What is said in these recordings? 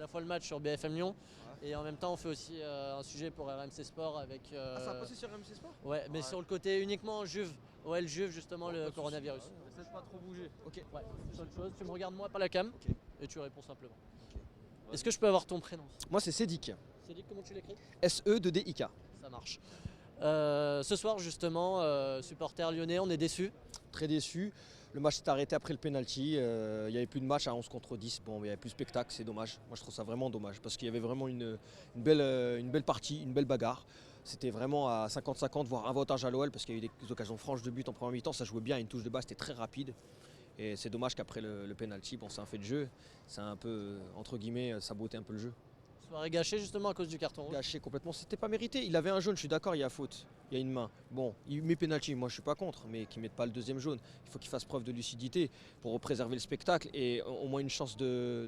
la fois le match sur BFM Lyon et en même temps on fait aussi un sujet pour RMC Sport avec. Ah, ça a passé sur RMC Sport? Ouais, mais sur le côté uniquement Juve. Ouais, le Juve justement, le coronavirus. Essaie de pas trop bouger. Ok. Ouais, seule chose, tu me regardes moi, pas la cam, Ok. et tu réponds simplement. Est-ce que je peux avoir ton prénom? Moi, c'est Cédic. Cédric, comment tu l'écris? SE2DIK. Ça marche. Ce soir justement, supporter lyonnais, on est déçus. Très déçu. Le match s'est arrêté après le penalty. Il n'y avait plus de match à 11 contre 10. Bon, il n'y avait plus de spectacle, c'est dommage. Moi, je trouve ça vraiment dommage parce qu'il y avait vraiment une belle partie, une belle bagarre. C'était vraiment à 50-50, voire avantage à l'OL parce qu'il y a eu des occasions franches de but en première mi-temps. Ça jouait bien, une touche de balle, c'était très rapide. Et c'est dommage qu'après le penalty, bon, c'est un fait de jeu. C'est un peu, entre guillemets, saboté un peu le jeu. Soirée gâchée justement à cause du carton rouge. Gâché complètement, c'était pas mérité. Il avait un jaune, je suis d'accord, il y a faute, il y a une main. Bon, il met penalty, moi je suis pas contre, mais qu'il ne mette pas le deuxième jaune. Il faut qu'il fasse preuve de lucidité pour préserver le spectacle et au moins une chance de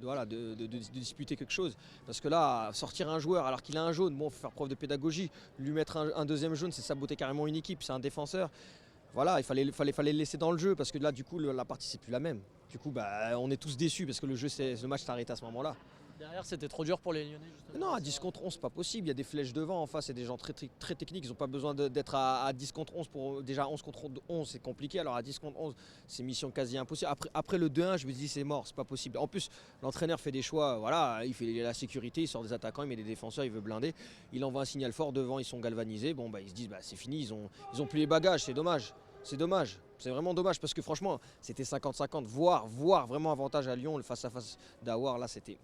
disputer quelque chose. Parce que là, sortir un joueur alors qu'il a un jaune, bon, il faut faire preuve de pédagogie. Lui mettre un deuxième jaune, c'est saboter carrément une équipe, c'est un défenseur. Voilà, il fallait le laisser dans le jeu parce que là, du coup, la partie c'est plus la même. Du coup, on est tous déçus parce que le match s'est arrêté à ce moment-là. Derrière, c'était trop dur pour les Lyonnais justement. Non, à 10 contre 11, c'est pas possible. Il y a des flèches devant en face et des gens très techniques. Ils n'ont pas besoin d'être à 10 contre 11 pour déjà 11 contre 11, c'est compliqué. Alors à 10 contre 11, c'est mission quasi impossible. Après le 2-1, je me dis c'est mort, c'est pas possible. En plus, l'entraîneur fait des choix. Voilà, il fait la sécurité, il sort des attaquants, il met des défenseurs, il veut blinder. Il envoie un signal fort devant, ils sont galvanisés. Bon, ils se disent c'est fini, ils ont plus les bagages, c'est dommage. C'est dommage, c'est vraiment dommage parce que franchement, c'était 50-50, voire vraiment avantage à Lyon. Le face-à-face d'Aouar, là, c'était.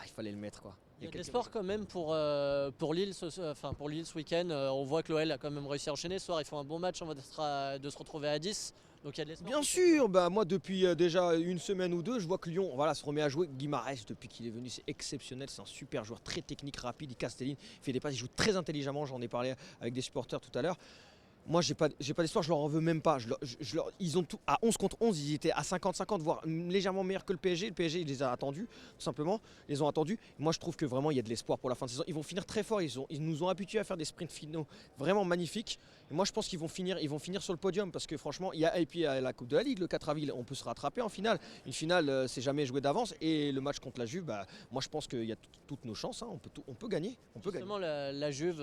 Il fallait le mettre quoi. Il y a de l'espoir quand même pour Lille ce week-end. On voit que l'OL a quand même réussi à enchaîner. Ce soir, ils font un bon match. On va de se retrouver à 10. Donc il y a de l'espoir. Bien sûr, moi depuis déjà une semaine ou deux, je vois que Lyon se remet à jouer. Guimarães, depuis qu'il est venu, c'est exceptionnel. C'est un super joueur, très technique, rapide. Il casse les lignes, il fait des passes, il joue très intelligemment. J'en ai parlé avec des supporters tout à l'heure. Moi, j'ai pas d'espoir, je leur en veux même pas. Ils ont tout, à 11 contre 11, ils étaient à 50-50, voire légèrement meilleurs que le PSG. Le PSG, il les a attendus, tout simplement. Ils les ont attendus. Moi, je trouve que vraiment, il y a de l'espoir pour la fin de saison. Ils vont finir très fort. Ils nous ont habitués à faire des sprints finaux vraiment magnifiques. Et moi, je pense qu'ils vont finir sur le podium parce que franchement, et puis il y a la Coupe de la Ligue, le 4 avril, on peut se rattraper en finale. Une finale, c'est jamais joué d'avance. Et le match contre la Juve, moi, je pense qu'il y a toutes nos chances. Hein. On peut gagner. Justement, la Juve,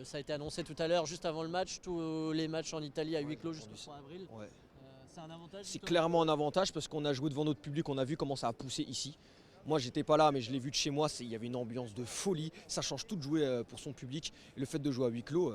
ça a été annoncé tout à l'heure, juste avant le match. Tous les matchs en Italie à huis clos jusqu'au 3 avril. Ouais. C'est un avantage. C'est clairement un avantage parce qu'on a joué devant notre public, on a vu comment ça a poussé ici. Moi, j'étais pas là, mais je l'ai vu de chez moi. Il y avait une ambiance de folie. Ça change tout de jouer pour son public. Et le fait de jouer à huis clos,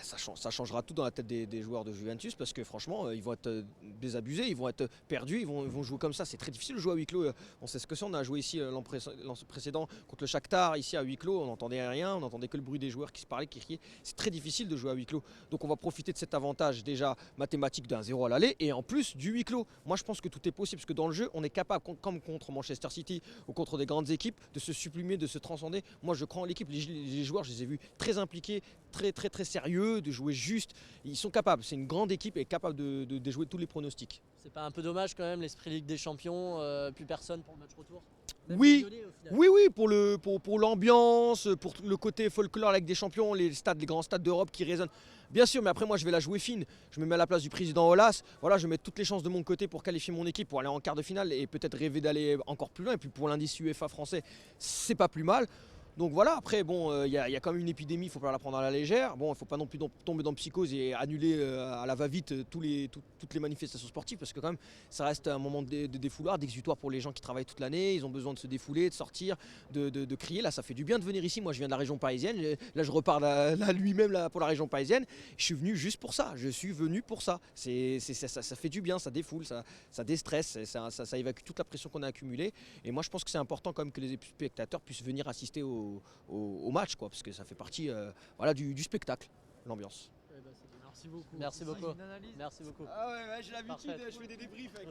ça changera tout dans la tête des joueurs de Juventus parce que franchement, ils vont être désabusés, ils vont être perdus, ils vont jouer comme ça. C'est très difficile de jouer à huis clos. On sait ce que c'est. On a joué ici l'an précédent contre le Shakhtar, ici à huis clos. On n'entendait rien, on n'entendait que le bruit des joueurs qui se parlaient, qui criaient. C'est très difficile de jouer à huis clos. Donc on va profiter de cet avantage déjà mathématique d'un 0 à l'aller et en plus du huis clos. Moi, je pense que tout est possible parce que dans le jeu, on est capable, comme contre Manchester City ou contre des grandes équipes, de se sublimer, de se transcender. Moi, je crois en l'équipe. Les joueurs, je les ai vus très impliqués, très sérieux, de jouer juste. Ils sont capables. C'est une grande équipe et capable de déjouer tous les pronostics. C'est pas un peu dommage quand même, l'esprit Ligue des Champions, plus personne pour le match retour? Oui, pour l'ambiance, pour le côté folklore avec des champions, les grands stades d'Europe qui résonnent. Bien sûr, mais après moi je vais la jouer fine. Je me mets à la place du président Aulas. Voilà, je mets toutes les chances de mon côté pour qualifier mon équipe, pour aller en quart de finale et peut-être rêver d'aller encore plus loin. Et puis pour l'indice UEFA français, c'est pas plus mal. Donc voilà, après, bon, il y a quand même une épidémie, il ne faut pas la prendre à la légère. Bon, il ne faut pas non plus tomber dans psychose et annuler à la va-vite toutes les manifestations sportives parce que quand même, ça reste un moment de défouloir, d'exutoire pour les gens qui travaillent toute l'année. Ils ont besoin de se défouler, de sortir, de crier. Là, ça fait du bien de venir ici. Moi, je viens de la région parisienne. Là, je repars pour la région parisienne. Je suis venu juste pour ça. Je suis venu pour ça. Ça fait du bien, ça défoule, ça déstresse, ça évacue toute la pression qu'on a accumulée. Et moi, je pense que c'est important quand même que les spectateurs puissent venir assister au match, quoi, parce que ça fait partie du spectacle, l'ambiance. Merci beaucoup. Merci beaucoup. Ah ouais, j'ai l'habitude, je fais des débriefs avec